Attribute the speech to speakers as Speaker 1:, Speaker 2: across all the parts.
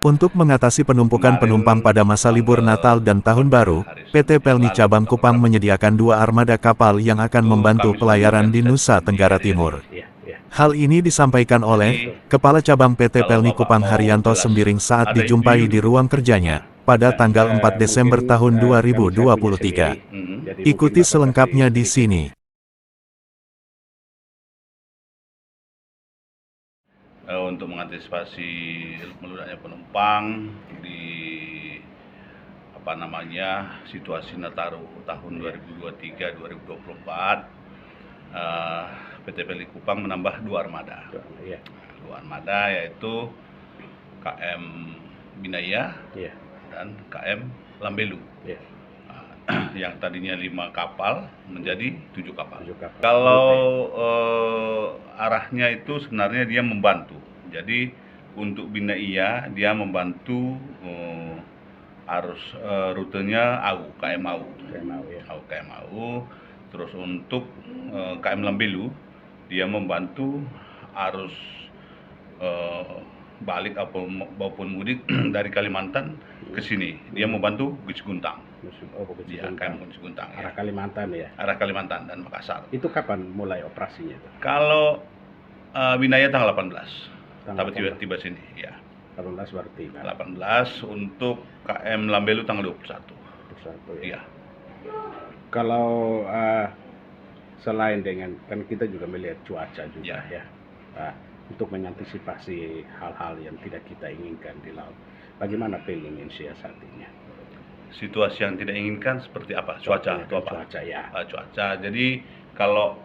Speaker 1: Untuk mengatasi penumpukan penumpang pada masa libur Natal dan Tahun Baru, PT Pelni Cabang Kupang menyediakan 2 armada kapal yang akan membantu pelayaran di Nusa Tenggara Timur. Hal ini disampaikan oleh Kepala Cabang PT Pelni Kupang Haryanto Sembiring saat dijumpai di ruang kerjanya pada tanggal 4 Desember tahun 2023. Ikuti selengkapnya di sini.
Speaker 2: Untuk mengantisipasi meludaknya penumpang di situasi Nataru tahun 2023-2024, PT Pelni Kupang menambah 2 armada. 2 armada yaitu KM Binaya dan KM Lambelu. Yang tadinya 5 kapal menjadi 7 kapal. Kalau arahnya itu sebenarnya dia membantu. Jadi untuk Binaya dia membantu arus rutenya AU, KM AU. KM AU. Terus untuk KM Lambelu dia membantu arus balik maupun mudik dari Kalimantan ke sini. Dia membantu Guci Guntang. KM Guci Guntang.
Speaker 3: Arah Kalimantan ya?
Speaker 2: Arah Kalimantan dan Makassar.
Speaker 3: Itu kapan mulai operasinya itu?
Speaker 2: Kalau Binaya tanggal 18. Tapi tiba-tiba sini, ya.
Speaker 3: 18 baru tiba.
Speaker 2: 18 untuk KM Lambelu tanggal 21.
Speaker 3: 21 ya.
Speaker 2: Iya.
Speaker 3: Kalau selain dengan, kan kita juga melihat cuaca juga ya. Untuk mengantisipasi hal-hal yang tidak kita inginkan di laut. Bagaimana Pelni mensiasatinya?
Speaker 2: Situasi yang tidak inginkan seperti apa? Cuaca atau apa?
Speaker 3: Cuaca ya.
Speaker 2: Cuaca. Jadi kalau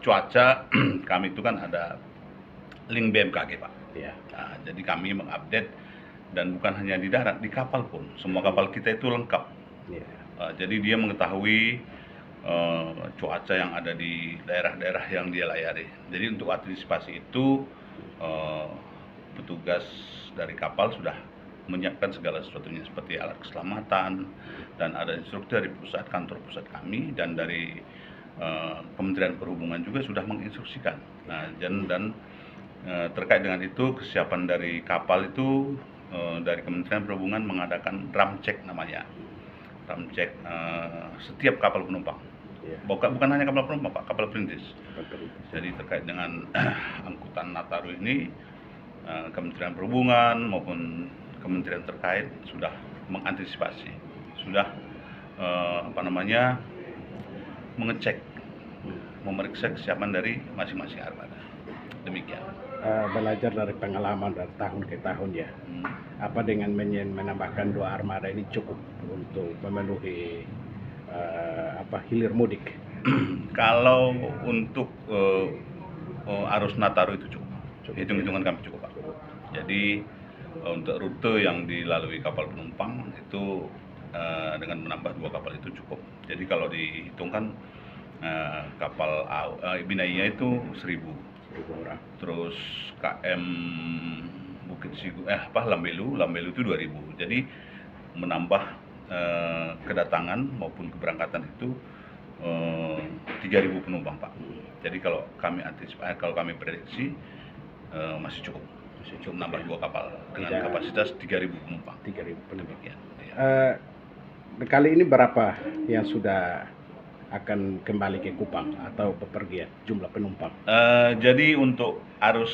Speaker 2: cuaca kami itu kan ada link BMKG, Pak.
Speaker 3: Ya.
Speaker 2: Jadi kami mengupdate, dan bukan hanya di darat, di kapal pun. Semua kapal kita itu lengkap.
Speaker 3: Ya.
Speaker 2: Jadi dia mengetahui cuaca yang ada di daerah-daerah yang dia layari. Jadi untuk antisipasi itu petugas dari kapal sudah menyiapkan segala sesuatunya seperti alat keselamatan, dan ada instruktur dari kantor pusat kami, dan dari Kementerian Perhubungan juga sudah menginstruksikan. Nah, dan terkait dengan itu kesiapan dari kapal itu dari Kementerian Perhubungan mengadakan drum check namanya. Drum check setiap kapal penumpang. Bukan hanya kapal penumpang, Pak, kapal perintis. Jadi terkait dengan angkutan Nataru ini, Kementerian Perhubungan maupun kementerian terkait sudah mengantisipasi, sudah mengecek, memeriksa kesiapan dari masing-masing armada. Demikian.
Speaker 3: Belajar dari pengalaman dari tahun ke tahun ya. Apa dengan menambahkan 2 armada ini cukup untuk memenuhi hilir mudik?
Speaker 2: Kalau untuk arus Nataru itu cukup. Hitung-hitungan kami cukup, Pak. Jadi untuk rute yang dilalui kapal penumpang itu dengan menambah 2 kapal itu cukup. Jadi kalau dihitungkan kapal Binaya itu 1.000 orang. Terus KM Lambelu itu 2.000. Jadi menambah kedatangan maupun keberangkatan itu 3.000 penumpang, Pak. Jadi kalau kami prediksi masih cukup nambah 2 kapal dengan kapasitas 3.000 penumpang.
Speaker 3: 3.000 penumpang.
Speaker 2: Ya.
Speaker 3: Kali ini berapa yang sudah akan kembali ke Kupang atau bepergian jumlah penumpang?
Speaker 2: Jadi untuk arus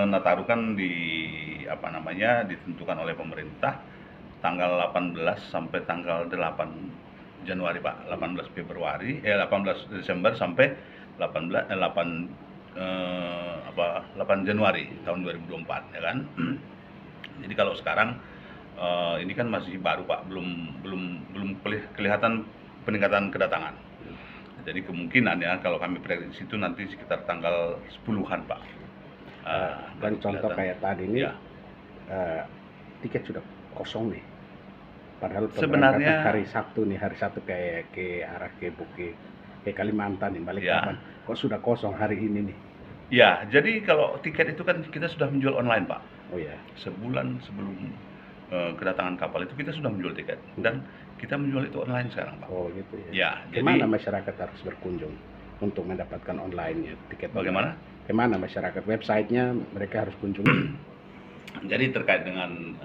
Speaker 2: Nataru kan ditentukan oleh pemerintah tanggal 18 sampai tanggal 8 Januari, Pak. 18 Desember sampai 8 Januari tahun 2024, ya kan. Jadi kalau sekarang ini kan masih baru, Pak, belum kelihatan peningkatan kedatangan. Jadi kemungkinan ya kalau kami prediksi itu nanti sekitar tanggal 10-an, Pak.
Speaker 3: Dan contoh kayak tadi ini
Speaker 2: ya.
Speaker 3: Tiket sudah kosong nih. Padahal
Speaker 2: sebenarnya
Speaker 3: hari Sabtu kayak ke arah ke Kalimantan nih, balik kapan? Kok sudah kosong hari ini nih?
Speaker 2: Ya, jadi kalau tiket itu kan kita sudah menjual online, Pak.
Speaker 3: Oh ya.
Speaker 2: Sebulan sebelum kedatangan kapal itu kita sudah menjual tiket, dan kita menjual itu online sekarang, Pak.
Speaker 3: Oh gitu ya.
Speaker 2: Ya,
Speaker 3: Kemana masyarakat harus berkunjung untuk mendapatkan online-nya tiket?
Speaker 2: Bagaimana?
Speaker 3: Kemana masyarakat? Websitenya mereka harus kunjungi?
Speaker 2: Jadi terkait dengan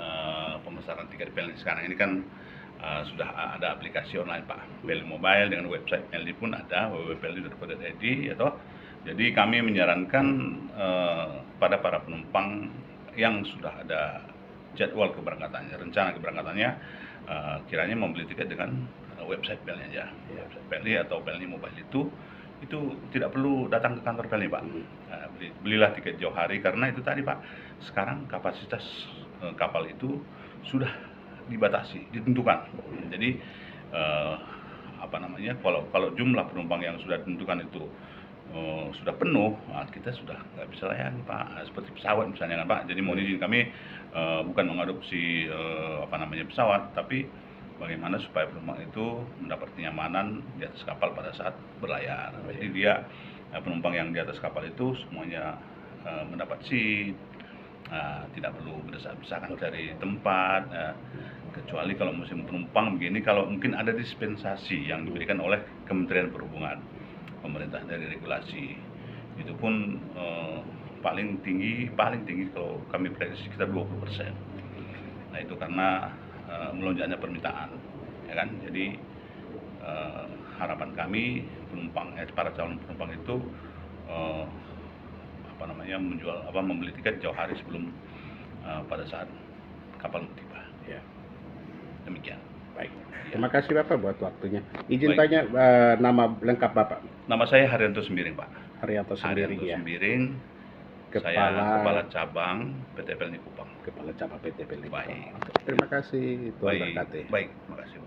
Speaker 2: pemesanan tiket Pelni sekarang ini kan sudah ada aplikasi online Pak, Pelni Mobile dengan website Pelni pun ada, www.pelni.co.id ya toh. Jadi kami menyarankan pada para penumpang yang sudah ada jadwal keberangkatannya, rencana keberangkatannya, kiranya membeli tiket dengan website Pelni aja. Website Pelni atau Pelni Mobile itu tidak perlu datang ke kantor Pelni Pak. Belilah tiket jauh hari karena itu tadi Pak, sekarang kapasitas kapal itu sudah dibatasi, ditentukan. Jadi kalau jumlah penumpang yang sudah ditentukan itu sudah penuh, kita sudah nggak bisa layani Pak, seperti pesawat misalnya kan Pak. Jadi mohon izin kami bukan mengadopsi pesawat, tapi bagaimana supaya penumpang itu mendapat kenyamanan di atas kapal pada saat berlayar. Jadi penumpang yang di atas kapal itu semuanya mendapat seat, tidak perlu berdesak-desakan dari tempat, kecuali kalau musim penumpang begini, kalau mungkin ada dispensasi yang diberikan oleh Kementerian Perhubungan, pemerintah dari regulasi, itu pun paling tinggi kalau kami prediksi sekitar 20%. Nah itu karena melonjaknya permintaan, ya kan. Jadi harapan kami para calon penumpang itu membeli tiket jauh hari sebelum pada saat kapal tiba.
Speaker 3: Ya.
Speaker 2: Demikian.
Speaker 3: Baik. Terima kasih Bapak buat waktunya. Izin tanya nama lengkap Bapak.
Speaker 2: Nama saya Haryanto Sembiring Pak.
Speaker 3: Haryanto Sembiring ya.
Speaker 2: Sembiring. Saya Kepala Cabang PT Pelni Kupang.
Speaker 3: Kepala Cabang PT Pelni Kupang.
Speaker 2: Baik.
Speaker 3: Terima kasih Tuan berkati.
Speaker 2: Baik, terima kasih.